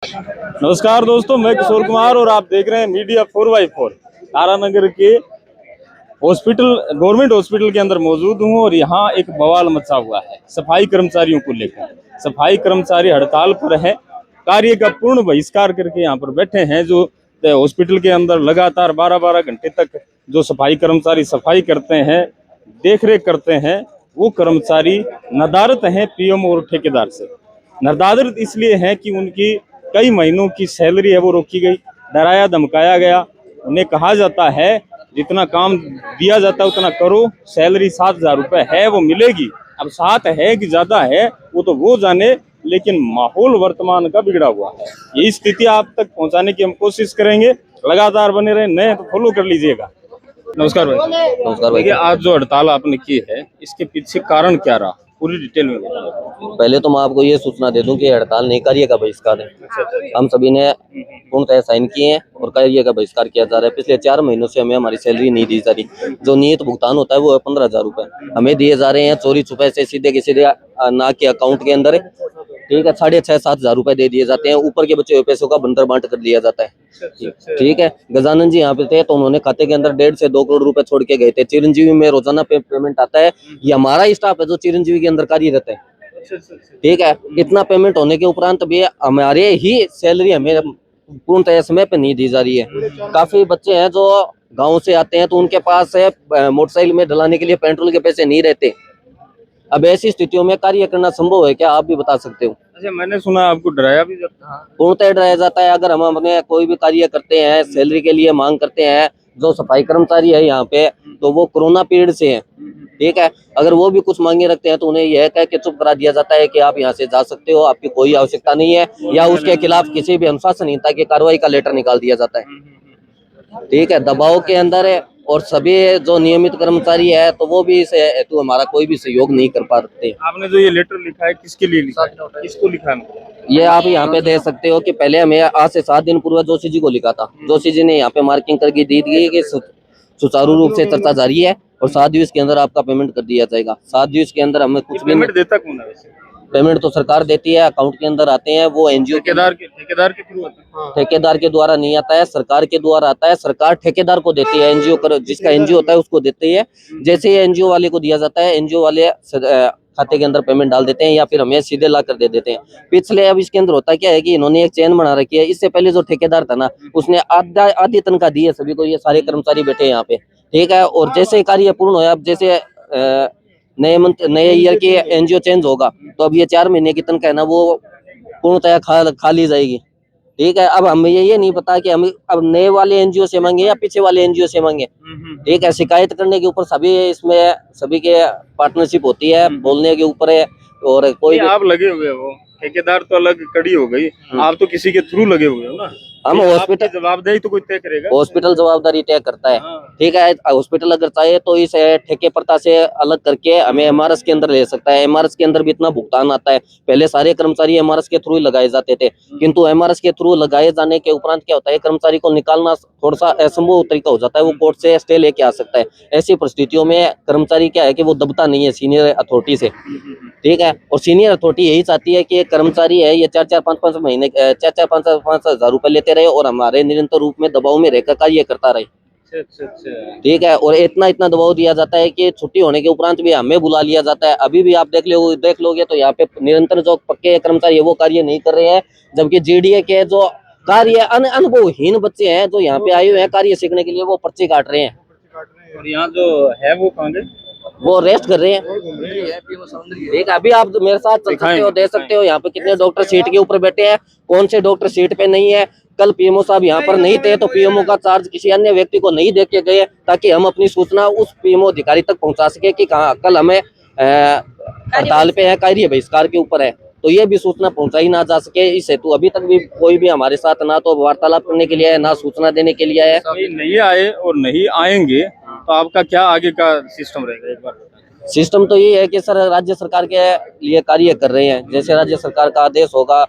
नमस्कार दोस्तों, मैं किशोर कुमार और आप देख रहे हैं मीडिया 4x4। तारानगर के हॉस्पिटल, गवर्नमेंट हॉस्पिटल के अंदर मौजूद हूं और यहाँ एक बवाल मचा हुआ है सफाई कर्मचारियों को लेकर। सफाई कर्मचारी हड़ताल पर है, कार्य का पूर्ण बहिष्कार करके यहाँ पर बैठे हैं। जो हॉस्पिटल के अंदर लगातार 12-12 घंटे तक जो सफाई कर्मचारी सफाई करते हैं, देखरेख करते हैं, वो कर्मचारी नदारत हैं पीएम और ठेकेदार से। नदारत इसलिए है कि उनकी कई महीनों की सैलरी है वो रोकी गई, डराया धमकाया गया। उन्हें कहा जाता है जितना काम दिया जाता है उतना करो, सैलरी 7,000 रुपये है वो मिलेगी। अब 7 है कि ज्यादा है वो तो वो जाने, लेकिन माहौल वर्तमान का बिगड़ा हुआ है। यही स्थिति आप तक पहुंचाने की हम कोशिश करेंगे। लगातार बने रहे, नए तो फॉलो कर लीजिएगा। नमस्कार भाई। नमस्कार भाई। आज जो हड़ताल आपने की है, इसके पीछे कारण क्या रहा, पूरी डिटेल में बताइए। पहले तो मैं आपको ये सूचना दे दूं कि हड़ताल नहीं, कार्य का बहिष्कार है। हम सभी ने पूर्णतः साइन किए हैं और कार्य का बहिष्कार किया जा रहा है। पिछले 4 महीनों से हमें हमारी सैलरी नहीं दी जा रही। जो नियत भुगतान होता है वो है 15,000 रुपए हमें दिए जा रहे हैं चोरी छुपे से, सीधे के सीधे ना के अकाउंट के अंदर। ठीक है, 6,500-7,000 रुपए दे दिए जाते हैं। ऊपर के बचे हुए पैसों का बंटर बांट कर दिया जाता है। ठीक है, गजानन जी यहाँ पे थे तो उन्होंने खाते के अंदर 1.5 से 2 करोड़ रुपए छोड़ के गए थे। चिरंजीवी में रोजाना पेमेंट आता है। ये हमारा स्टाफ है जो चिरंजीवी के अंदर कार्यरत है। ठीक है, इतना पेमेंट होने के उपरांत भी हमारे ही सैलरी हमें पूर्णतः समय पे नहीं दी जा रही है। काफी बच्चे हैं जो गांव से आते हैं तो उनके पास मोटरसाइकिल में डलाने के लिए पेट्रोल के पैसे नहीं रहते। अब ऐसी स्थितियों में कार्य करना संभव है क्या, आप भी बता सकते हो? अच्छा, मैंने सुना आपको डराया भी जाता है। पूर्णतः डराया जाता है। अगर हम अपने कोई भी कार्य करते हैं, सैलरी के लिए मांग करते हैं, जो सफाई कर्मचारी है यहाँ पे तो वो कोरोना पीरियड से है। ठीक है, अगर वो भी कुछ मांगे रखते हैं तो उन्हें यह कह के चुप करा दिया जाता है कि आप यहाँ से जा सकते हो, आपकी कोई आवश्यकता नहीं है, या उसके खिलाफ किसी भी अनुशासनहीनता की कार्रवाई का लेटर निकाल दिया जाता है। ठीक है, दबाव के अंदर है। और सभी जो नियमित कर्मचारी है तो वो भी इस हेतु हमारा कोई भी सहयोग नहीं कर पाते। आपने जो ये लेटर लिखा है किसके लिए लिखा है, किसको लिखा है? ये आप यहाँ पे देख सकते हो कि पहले हमें आज से 7 दिन पूर्व जोशी जी को लिखा था। जोशी जी ने यहाँ पे मार्किंग करके दी थी कि सुचारू रूप से चर्चा जारी है और 7 दिवस के अंदर आपका पेमेंट कर दिया जाएगा। 7 दिवस के अंदर हमें कुछ भी पेमेंट देता कौन है वैसे? पेमेंट तो सरकार देती है, अकाउंट के अंदर आते हैं वो एनजीओ ठेकेदार के थ्रू आता है। ठेकेदार के द्वारा नहीं आता है, सरकार के द्वारा आता है। सरकार ठेकेदार को देती है, एनजीओ कर जिसका एनजीओ होता है उसको देती है। जैसे ही एनजीओ वाले को दिया जाता है, एनजीओ वाले खाते के अंदर पेमेंट डाल देते हैं या फिर हमें सीधे ला कर दे देते हैं। पिछले अब इसके अंदर होता क्या है कि इन्होंने एक चेन बना रखी है। इससे पहले जो ठेकेदार था ना, उसने आधी तनख्वाह दी है सभी को। ये सारे कर्मचारी बैठे हैं यहाँ पे। ठीक है, और जैसे ही कार्य पूर्ण होया, अब जैसे नए ईयर की एनजीओ चेंज होगा तो अब ये 4 महीने की तनख्वाह है ना वो पूर्णतः खा ली जाएगी। ठीक है, अब हमें ये नहीं पता कि हम अब नए वाले एनजीओ से मांगे या पीछे वाले एनजीओ से मांगे। ठीक है, शिकायत करने के ऊपर सभी के पार्टनरशिप होती है, बोलने के ऊपर है। और कोई आप लगे हुए हो, ठेकेदार तो अलग कड़ी हो गई, आप तो किसी के थ्रू लगे हुए हो ना। हम हॉस्पिटल जवाबदेही तो कोई तय करेगा, हॉस्पिटल जवाबदारी तय करता है। ठीक है, हॉस्पिटल अगर चाहे तो इस ठेके प्रथा से अलग करके हमें एमआरएस के अंदर ले सकता है। एमआरएस के अंदर भी इतना भुगतान आता है। पहले सारे कर्मचारी एमआरएस के थ्रू ही लगाए जाते थे, किंतु एमआरएस के थ्रू लगाए जाने के उपरांत क्या होता है, कर्मचारी को निकालना थोड़ा सा असंभव तरीका हो जाता है। वो कोर्ट से स्टे लेके आ सकता है। ऐसी परिस्थितियों में कर्मचारी क्या है कि वो दबता नहीं है सीनियर अथॉरिटी से। ठीक है, और सीनियर अथॉरिटी यही चाहती है कि एक कर्मचारी है ये 4-5 महीने 4-5 हजार रुपए लेते रहे और हमारे निरंतर रूप में दबाव में रहकर कार्य करता रहे। ठीक है, और इतना दबाव दिया जाता है कि छुट्टी होने के उपरांत भी हमें बुला लिया जाता है। अभी भी आप देख लोगे तो यहाँ पे निरंतर जो पक्के कर्मचारी है वो कार्य नहीं कर रहे हैं, जबकि जीडीए के जो कार्य अनुभवहीन बच्चे हैं जो यहाँ पे आए हुए हैं कार्य सीखने के लिए, वो पर्चे काट रहे हैं। और यहाँ जो है वो कहाँ गए? वो रेस्ट कर रहे हैं। ठीक, अभी आप मेरे साथ चल सकते हो, देख सकते हो यहाँ पे कितने डॉक्टर सीट के ऊपर बैठे हैं, कौन से डॉक्टर सीट पे नहीं है। कल पीएमओ साहब यहाँ पर नहीं थे तो पीएमओ का चार्ज किसी अन्य व्यक्ति को नहीं दे के गए ताकि हम अपनी सूचना उस पीएमओ अधिकारी तक पहुंचा सके कि कहाँ कल हमें हड़ताल पे है, कार्य बहिष्कार के ऊपर है, तो ये भी सूचना पहुंचाई ना जा सके। इस हेतु अभी तक भी कोई भी हमारे साथ ना तो वार्तालाप करने के लिए है, ना सूचना देने के लिए है। नहीं आए और नहीं आएंगे तो आपका क्या आगे का सिस्टम रहेगा, एक बार बताएं। सिस्टम तो ये है कि सर राज्य सरकार के लिए कार्य कर रहे हैं, जैसे राज्य सरकार का आदेश होगा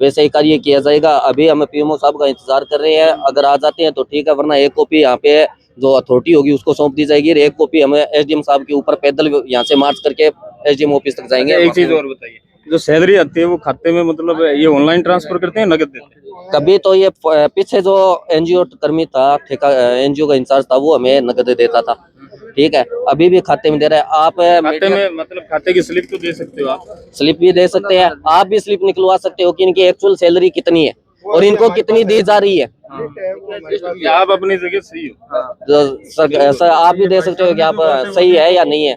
वैसे ही कार्य किया जाएगा। अभी हम पीएमओ साहब का इंतजार कर रहे हैं, अगर आ जाते हैं तो ठीक है, वरना एक कॉपी यहाँ पे जो अथॉरिटी होगी उसको सौंप दी जाएगी। एक कॉपी हमें एसडीएम साहब के ऊपर पैदल यहाँ से मार्च करके एसडीएम ऑफिस तक जाएंगे। एक चीज और बताइए, जो सैलरी आती है वो खाते में मतलब ये ऑनलाइन ट्रांसफर करते हैं, नगद देते हैं? कभी तो ये पीछे जो एनजीओ कर्मी था, ठेका एनजीओ का इंचार्ज था, वो हमें नगद देता था। ठीक है, अभी भी खाते में दे रहे हैं। आप खाते में मतलब खाते की स्लिप तो दे सकते हो आप? स्लिप भी दे सकते हैं, आप भी स्लिप निकलवा सकते हो कि इनकी एक्चुअल सैलरी कितनी है और इनको कितनी दी जा रही है। या आप अपनी जगह सही हो? तो सर आप भी दे सकते हो कि आप सही है या नहीं है।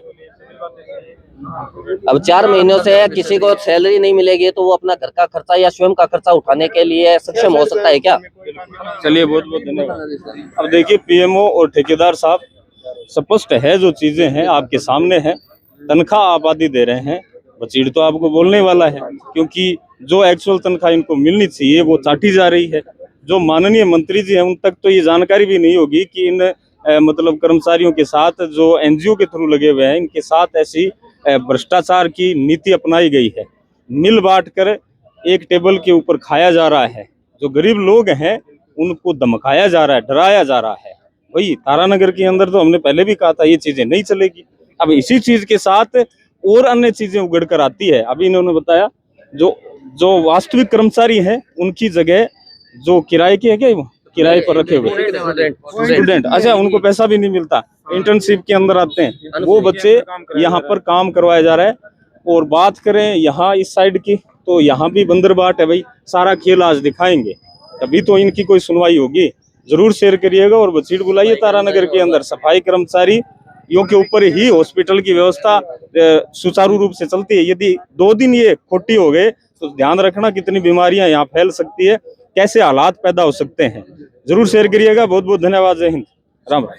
अब 4 महीनों से किसी को सैलरी नहीं मिलेगी तो वो अपना घर का खर्चा या स्वयं का खर्चा उठाने के लिए सक्षम हो सकता है क्या? चलिए, बहुत बहुत धन्यवाद। अब देखिए, पीएमओ और ठेकेदार साहब, स्पष्ट है जो चीजें हैं आपके सामने हैं। तनख्वाह आप आदि दे रहे हैं, बचीड़ तो आपको बोलने वाला है, क्योंकि जो एक्चुअल तनख्वाह इनको मिलनी चाहिए वो चाटी जा रही है। जो माननीय मंत्री जी हैं उन तक तो ये जानकारी भी नहीं होगी कि इन मतलब कर्मचारियों के साथ जो एनजीओ के थ्रू लगे हुए हैं, इनके साथ ऐसी भ्रष्टाचार की नीति अपनाई गई है। मिल बांट कर एक टेबल के ऊपर खाया जा रहा है। जो गरीब लोग हैं उनको धमकाया जा रहा है, डराया जा रहा है। वही तारानगर के अंदर तो हमने पहले भी कहा था ये चीजें नहीं चलेगी। अब इसी चीज के साथ और अन्य चीजें उगड़ कर आती है। अभी इन्होंने बताया जो वास्तविक कर्मचारी हैं उनकी जगह जो किराए के है, क्या वो किराए पर रखे हुए स्टूडेंट, अच्छा, उनको पैसा भी नहीं मिलता, इंटर्नशिप के अंदर आते हैं वो बच्चे, यहाँ पर काम करवाया जा रहा है। और बात करें यहाँ इस साइड की, तो यहाँ भी बंदरबाट है भाई। सारा खेल आज दिखाएंगे, तभी तो इनकी कोई सुनवाई होगी। जरूर शेयर करिएगा और बचीड़ बुलाइए। तारानगर के अंदर सफाई कर्मचारी यों के ऊपर ही हॉस्पिटल की व्यवस्था सुचारू रूप से चलती है। यदि 2 दिन ये खोटी हो गए तो ध्यान रखना कितनी बीमारियां यहाँ फैल सकती है, कैसे हालात पैदा हो सकते हैं। जरूर शेयर करिएगा। बहुत बहुत धन्यवाद। जय हिंद, राम राम।